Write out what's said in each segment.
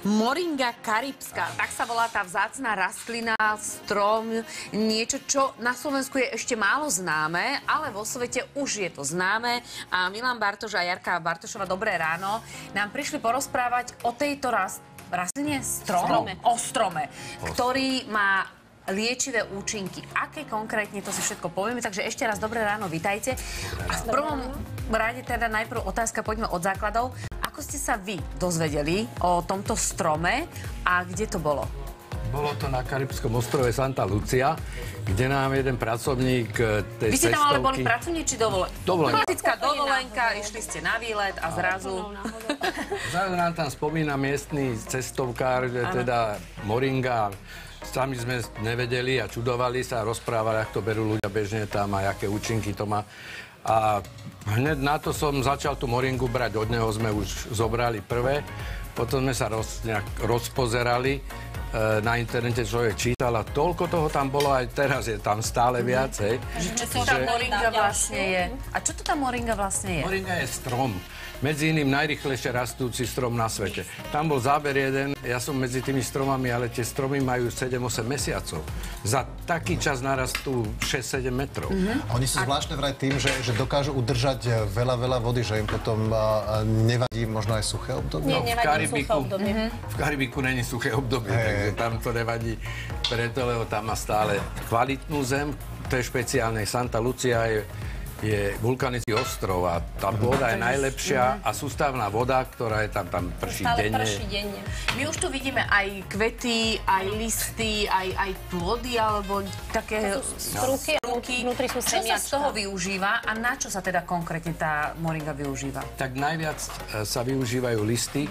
Moringa karibská, tak sa volá tá vzácna rastlina, strom, niečo, čo na Slovensku je ešte málo známe, ale vo svete už je to známe. A Milan Bartoš a Jarka Bartošova, dobré ráno, nám prišli porozprávať o tejto rastline, o strome, ktorý má liečivé účinky. Aké konkrétne, to si všetko povieme. Takže ešte raz dobré ráno, vitajte. A v prvom rade teda najprv otázka, poďme od základov. Ako ste sa vy dozvedeli o tomto strome a kde to bolo? Bolo to na Karibskom ostrove Santa Lucia, kde nám jeden pracovník tej cestovky... Vy ste tam ale boli pracovník či dovolenka? Dovolenka. Klasická dovolenka, išli ste na výlet a zrazu... Zrazu nám tam spomína miestny cestovkár, teda Moringa. Sami sme nevedeli a čudovali sa, rozprávali, ako to berú ľudia bežne tam a aké účinky to má. A hneď na to som začal tú moringu brať, od neho sme už zobrali prvé, potom sme sa nejak rozpozerali, na internete človek čítal a toľko toho tam bolo, aj teraz je tam stále viacej. Čo to tá moringa vlastne je? A čo to tá moringa vlastne je? Moringa je strom. Medzi iným najrýchlejšie rastúci strom na svete. Tam bol záber jeden, ja som medzi tými stromami, ale tie stromy majú 7-8 mesiacov. Za taký čas narastú 6-7 metrov. Oni sú zvláštne vraj tým, že dokážu udržať veľa vody, že im potom nevadí možno aj suché obdobie? Nie, nevadí suché obdobie. V Karibiku není suché obdobie, takže tam to nevadí preto, lebo tam má stále kvalitnú zem. To je špeciálne. Santa Lucia je vulkanický ostrov a tá voda je najlepšia a sústavná voda, ktorá je tam prší denne. My už tu vidíme aj kvety, aj listy, aj plody, alebo také strúky, vnútri sú semiačka. Čo sa z toho využíva a na čo sa teda konkrétne tá moringa využíva? Tak najviac sa využívajú listy,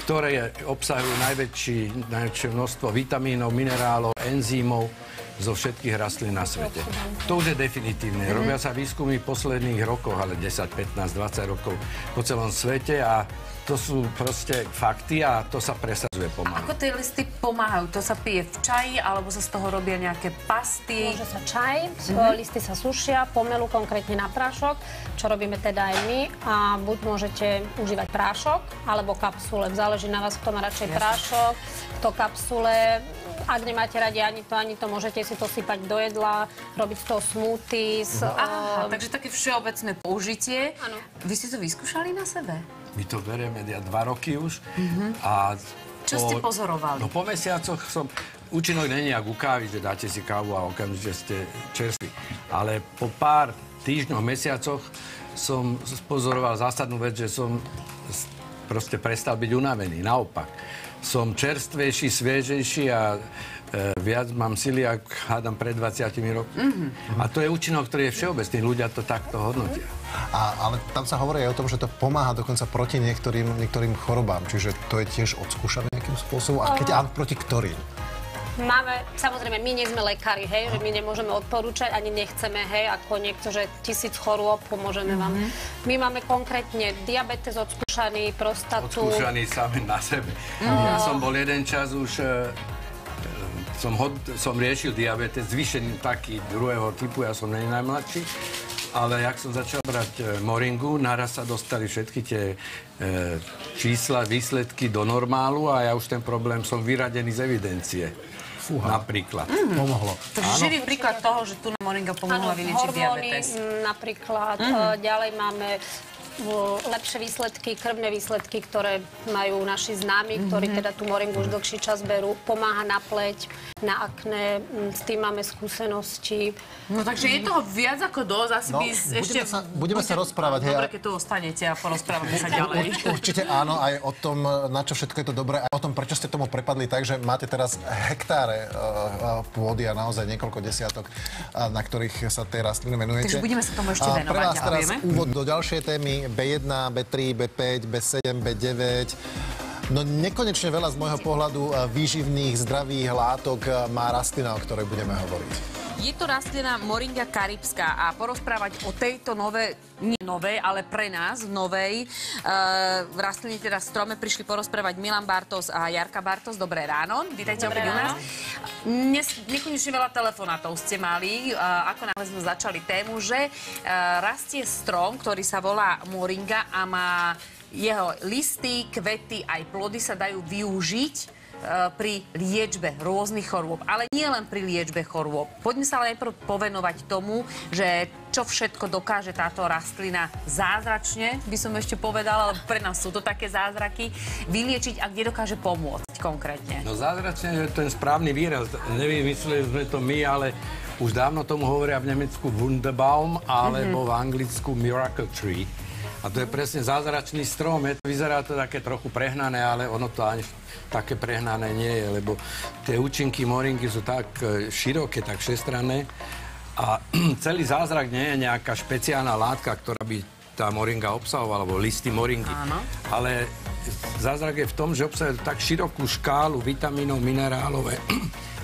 ktoré obsahujú najväčšie množstvo vitamínov, minerálov, enzymov zo všetkých rastlín na svete. To už je definitívne. Robia sa výskumy v posledných rokoch, ale 10, 15, 20 rokov po celom svete a to sú proste fakty a to sa presadzuje pomaly. Ako tie listy pomáhajú? To sa pije v čaji, alebo sa z toho robia nejaké pasty? Môže sa čaj, listy sa sušia, pomelu konkrétne na prášok, čo robíme teda aj my. A buď môžete užívať prášok, alebo kapsule. Záleží na vás, kto má radšej prášok, kto kapsule. Ak nemáte radi ani to, môžete si to sypať do jedla, robiť z toho smoothies. Aha, takže také všeobecné použitie. Áno. Vy ste to vyskúšali na sebe? My to berieme 2 roky už. A čo ste pozorovali? No po mesiacoch účinok není jak u kávy, že dáte si kávu a okamžite ste čerství. Ale po pár týždňoch, mesiacoch som pozoroval zásadnú vec, že som proste prestal byť unavený. Naopak. Som čerstvejší, sviežejší a viac mám sily, ak hádam pred 20 rokmi. A to je účinok, ktorý je všeobecný. Ľudia to takto hodnotia. Ale tam sa hovorí aj o tom, že to pomáha dokonca proti niektorým chorobám. Čiže to je tiež odskúšané nejakým spôsobom. A keď áno, proti ktorým? Máme, samozrejme, my nie sme lekári, hej, že my nemôžeme odporúčať, ani nechceme, hej, ako niekto, že 1000 chorôb, pomôžeme vám. My máme konkrétne diabetes odskúšaný, prostatu. Odskúšaný sami na sebe. Ja som bol jeden čas už, som riešil diabetes, zvýšený taký druhého typu, ja som nie najmladší. Ale jak som začal brať moringu, naraz sa dostali všetky tie čísla, výsledky do normálu a ja už ten problém som vyradený z evidencie. Fúha. Napríklad. Pomohlo. Takže živý príklad toho, že tu moringa pomohla vyliečiť diabetes. Napríklad. Ďalej máme lepšie výsledky, krvné výsledky, ktoré majú naši známi, ktorí teda tú moringu už dlhší čas berú. Pomáha na pleť, na akné, s tým máme skúsenosti. No takže je toho viac ako dosť, asi by ešte... Budeme sa rozprávať. Dobre, keď tu ostanete a porozprávame sa ďalej. Určite áno, aj o tom, na čo všetko je to dobré, aj o tom, prečo ste tomu prepadli tak, že máte teraz hektáre pôdy a naozaj niekoľko desiatok, na ktorých sa tej rastliny venujete. Takže budeme sa tomu ešte venovať. Pre vás teraz úvod do ďalšej témy. B1, B3, B5, B7, B9. No nekonečne veľa z môjho pohľadu výživných, zdravých látok má rastlina, o ktorej budeme hovoriť. Je to rastlina Moringa karibská a porozprávať o tejto nie novej, ale pre nás novej rastline, teda strome, prišli porozprávať Milan Bartos a Jarka Bartos. Dobré ráno, vítajte opäť u nás. Nekonečne veľa telefonátov ste mali, ako náhle sme začali tému, že rastie strom, ktorý sa volá Moringa a má jeho listy, kvety aj plody sa dajú využiť pri liečbe rôznych chorôb, ale nie len pri liečbe chorôb. Poďme sa ale najprv povenovať tomu, že čo všetko dokáže táto rastlina zázračne, by som ešte povedala, ale pre nás sú to také zázraky, vyliečiť a kde dokáže pomôcť konkrétne. No zázračne je ten správny výraz. Nevymysleli sme to my, ale už dávno tomu hovoria v Nemecku Wunderbaum alebo v Anglicku Miracle Tree. A to je presne zázračný strom. Vyzerá to také trochu prehnané, ale ono to ani také prehnané nie je, lebo tie účinky moringy sú tak široké, tak všestranné. A celý zázrak nie je nejaká špeciálna látka, ktorá by tá moringa obsahovala, alebo listy moringy. Áno. Ale zázrak je v tom, že obsahuje tak širokú škálu vitamínov, minerálov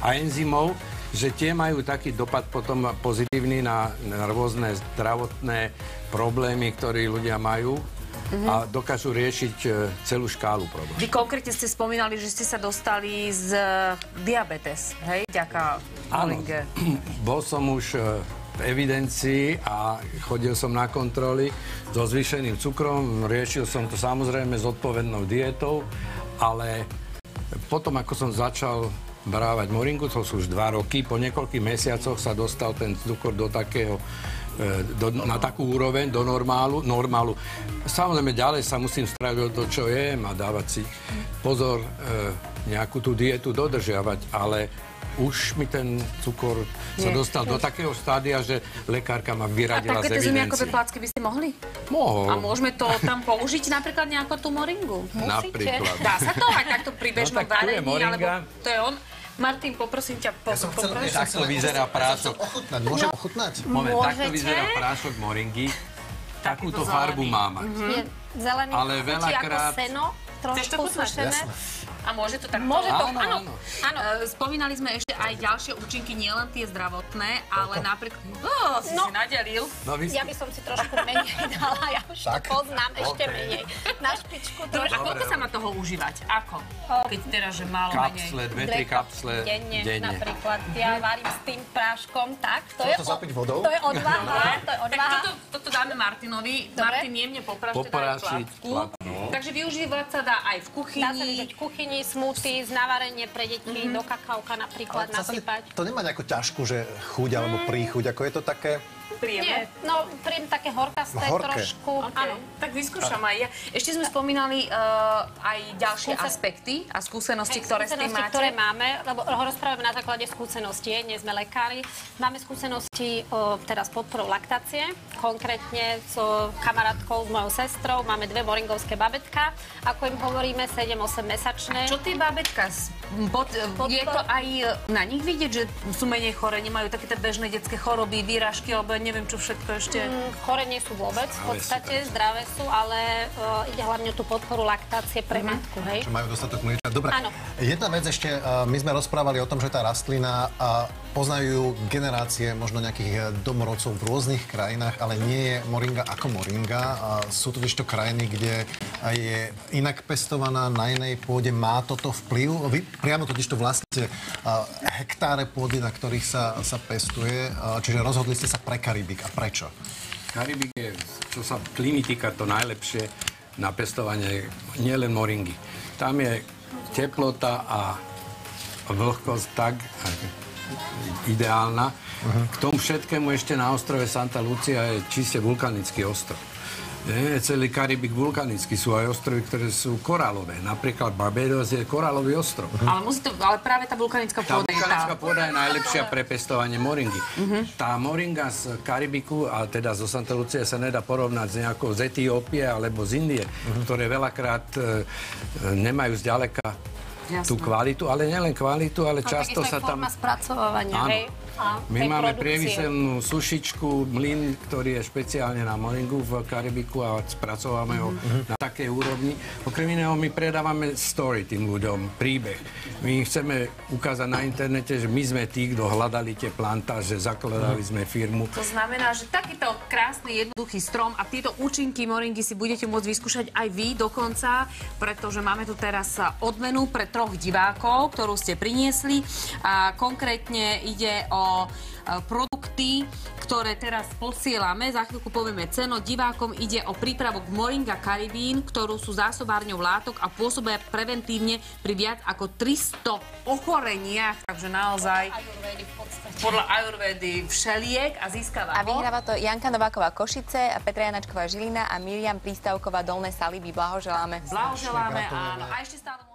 a enzymov, že tie majú taký dopad potom pozitívny na rôzne zdravotné problémy, ktoré ľudia majú a dokážu riešiť celú škálu problémov. Vy konkrétne ste spomínali, že ste sa dostali z diabetes, hej? Ďaká moringe. Bol som už v evidencii a chodil som na kontroly so zvýšeným cukrom, riešil som to samozrejme s odpovednou dietou, ale potom, ako som začal brávať moringu, to sú už 2 roky, po niekoľkých mesiacoch sa dostal ten cukor do takého, na takú úroveň, do normálu. Samozrejme, ďalej sa musím starať o to, čo jem a dávať si pozor, nejakú tú dietu dodržiavať, ale už mi ten cukor sa dostal do takého stádia, že lekárka ma vyradila z evidencie. A také zemiakové plácky by ste mohli? Mohol. A môžeme to tam použiť napríklad nejakú tú moringu? Napríklad. Dá sa to aj takto pri bežnom varení, alebo to je on? Martin, poprosím ťa, Takto vyzerá prášok. Môžem ochutnať? Moment, takto vyzerá prášok moringy. Takúto farbu má mať. Zelený, ale veľakrát... ako seno, trošku sušené. A môže to tak? Môže to, áno. Spomínali sme ešte aj ďalšie účinky, nielen tie zdravotné, ale napríklad... si nadelil. No, ja by som si trošku menej dala, ja už to poznám, ešte menej. Na špičku Dobre, a koľko sa má toho užívať? Ako? Keď teraz, že málo menej. 2-3 kapsle denne. Napríklad. Ja varím s tým práškom, tak. To je zapiť vodou? To je odvaha. Tak toto dáme Martinovi. Martin jemne poprášiť plápku. Takže využívať sa dá aj v kuchyni. Dá sa využiť v kuchyni, smoothies, na varenie pre deti, do kakauka napríklad nasypať. To nemá nejakú ťažkú, že chuť alebo príchuť, ako je to také... Príjemné? Nie, no príjem také horkasté trošku. Okay. Tak vyskúšam aj ja. Ešte sme spomínali aj ďalšie aspekty a skúsenosti, ktoré s tým máte. Ktoré máme, lebo rozprávame na základe skúseností, nie sme lekári. Máme skúsenosti teraz s podporou laktácie, konkrétne s kamarátkou, s mojou sestrou. Máme 2 moringovské babetka, ako im hovoríme, 7-8 mesačné. Čo tie babetka? Je to aj na nich vidieť, že sú menej chore, nemajú také bežné detské choroby, výražky, alebo neviem, čo všetko ešte... Chore nie sú vôbec, v podstate zdravé sú, ale ide hlavne o tú podporu laktácie pre matku, hej? Čo majú dostatok mlieča. Dobre, áno. Jedna vec ešte, my sme rozprávali o tom, že tá rastlina poznajú generácie možno nejakých domorodcov v rôznych krajinách, ale nie je moringa ako moringa. Sú totiž to krajiny, kde je inak pestovaná, na inej pôde, má toto vplyv. Vy priamo totiž to vlastne hektáre pôdy, na ktorých sa pestuje, čiže rozhodli ste sa pre Karibik. A prečo? Karibik je, čo sa klímy týka, to najlepšie na pestovanie nielen moringy. Tam je teplota a vlhkosť tak ideálna. K tomu všetkému ešte na ostrove Santa Lucia je čiste vulkanický ostrov. Nie, celý Karibik vulkanický, sú aj ostrovy, ktoré sú korálové. Napríklad Barbados je korálový ostrov. Ale práve tá vulkanická pôda je tá... Tá vulkanická pôda je najlepšia pre pestovanie moringy. Tá moringa z Karibiku, a teda zo Santa Lucia, sa nedá porovnať s nejakou z Etiópie alebo z Indie, ktoré veľakrát nemajú zďaleka tú kvalitu, ale nielen kvalitu, ale často sa tam... Forma spracovávania, hej? My máme priemyselnú sušičku, mlyn, ktorý je špeciálne na moringu v Karibiku a spracovávame ho na takej úrovni. Okrem iného my predávame story tým ľuďom, príbeh. My chceme ukázať na internete, že my sme tí, kto hľadali tie plantáže, zakladali sme firmu. To znamená, že takýto krásny, jednoduchý strom a tieto účinky moringy si budete môcť vyskúšať aj vy dokonca, pretože máme tu teraz odmenu pre 3 divákov, ktorú ste priniesli. A konkrétne ide o o produkty, ktoré teraz posielame. Za chvíľku povieme ceno. Divákom ide o prípravok Moringa Caribbean, ktorú sú zásobárňou látok a pôsobia preventívne pri viac ako 300 ochoreniach. Takže naozaj podľa ajurvédy všeliek a získava A vyhráva to Janka Nováková Košice, Petra Janačková Žilina a Miriam Prístavková Dolné Saliby. Blahoželáme. Blahoželáme, áno. A ešte stále